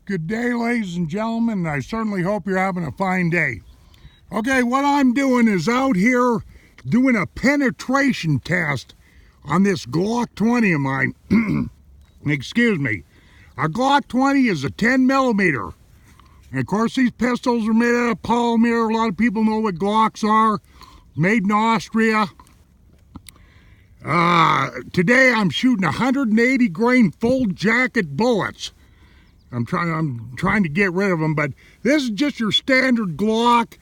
Good day, ladies and gentlemen. I certainly hope you're having a fine day. Okay, what I'm doing is out here doing a penetration test on this Glock 20 of mine. Excuse me. A Glock 20 is a 10 millimeter. And of course, these pistols are made out of polymer. A lot of people know what Glocks are. Made in Austria. Today I'm shooting 180 grain full jacket bullets. I'm trying to get rid of them, but this is just your standard Glock.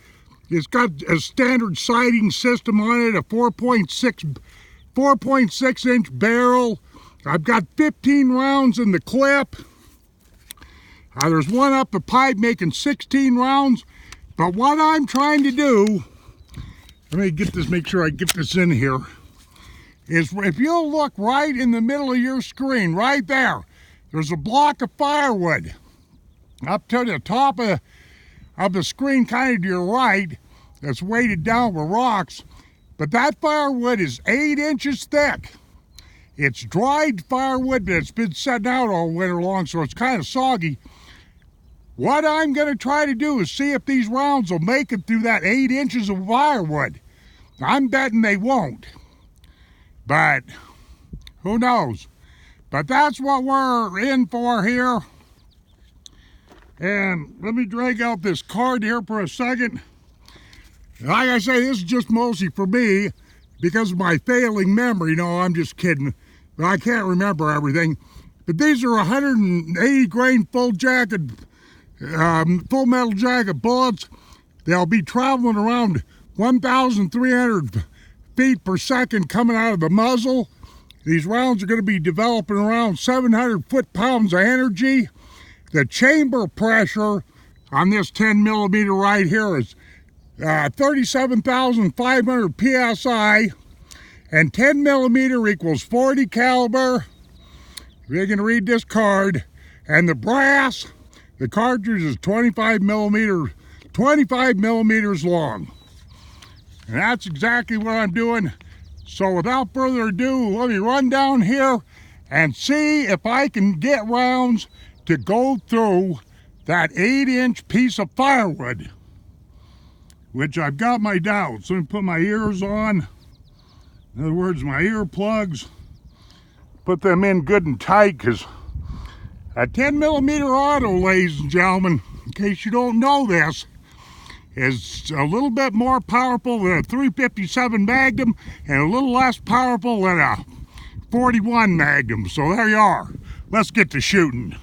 It's got a standard sighting system on it, a 4.6 inch barrel. I've got 15 rounds in the clip. There's one up the pipe making 16 rounds. But what I'm trying to do, let me get this, make sure I get this in here, is if you'll look right in the middle of your screen, right there, there's a block of firewood up to the top of the screen, kind of to your right, that's weighted down with rocks. But that firewood is 8 inches thick. It's dried firewood, but it's been sitting out all winter long, so it's kind of soggy. What I'm going to try to do is see if these rounds will make it through that 8 inches of firewood. I'm betting they won't, but who knows? But that's what we're in for here. And let me drag out this card here for a second. Like I say, this is just mostly for me because of my failing memory. No, I'm just kidding. I can't remember everything. But these are 180 grain full metal jacket bullets. They'll be traveling around 1,300 feet per second coming out of the muzzle. These rounds are going to be developing around 700 foot-pounds of energy. The chamber pressure on this 10 millimeter right here is 37,500 psi, and 10 millimeter equals 40 caliber. You're going to read this card. And the brass, the cartridge is 25 millimeters long. And that's exactly what I'm doing. So without further ado, let me run down here and see if I can get rounds to go through that 8 inch piece of firewood, which I've got my doubts. Let me put my ears on. In other words, my earplugs. Put them in good and tight, because a 10 millimeter auto, ladies and gentlemen, in case you don't know this, is a little bit more powerful than a 357 Magnum and a little less powerful than a 41 Magnum. So there you are. Let's get to shooting.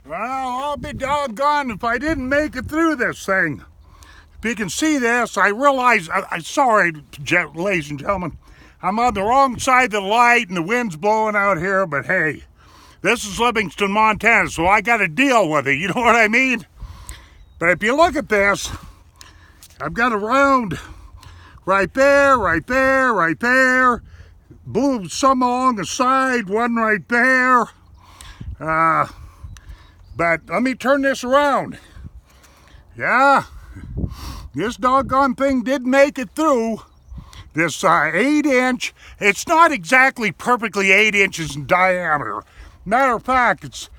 Well, I'll be doggone if I didn't make it through this thing. If you can see this, I realize, I'm sorry, ladies and gentlemen, I'm on the wrong side of the light and the wind's blowing out here, but hey, this is Livingston, Montana, so I got to deal with it, you know what I mean? But if you look at this, I've got a round right there, right there, right there, blew some along the side, one right there. But let me turn this around. Yeah, this doggone thing did make it through. This 8-inch, it's not exactly perfectly 8 inches in diameter. Matter of fact, it's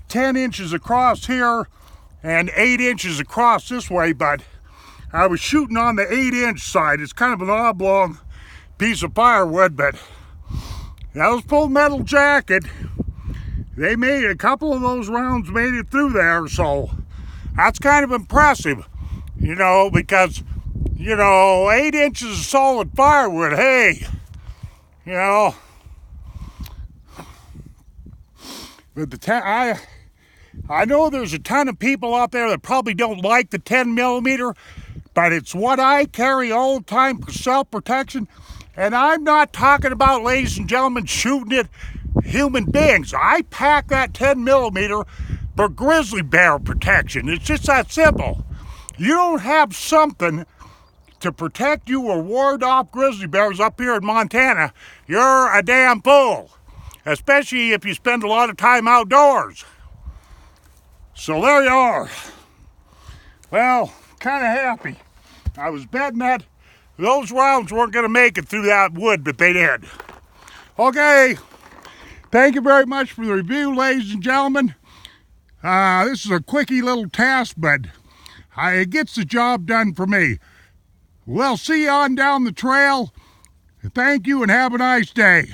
10 inches across here and 8 inches across this way, but I was shooting on the 8-inch side. It's kind of an oblong piece of firewood, but that was full metal jacket. They made a couple of those rounds made it through there, so that's kind of impressive, you know, because, you know, 8 inches of solid firewood, hey, you know. But I know there's a ton of people out there that probably don't like the 10 millimeter, but it's what I carry all the time for self-protection. And I'm not talking about, ladies and gentlemen, shooting at human beings. I pack that 10 millimeter for grizzly bear protection. It's just that simple. You don't have something to protect you or ward off grizzly bears up here in Montana, you're a damn fool. Especially if you spend a lot of time outdoors. So there you are. Well, kind of happy. I was betting that those rounds weren't going to make it through that wood, but they did. Okay. Thank you very much for the review, ladies and gentlemen. This is a quickie little task, but it gets the job done for me. We'll see you on down the trail. Thank you and have a nice day.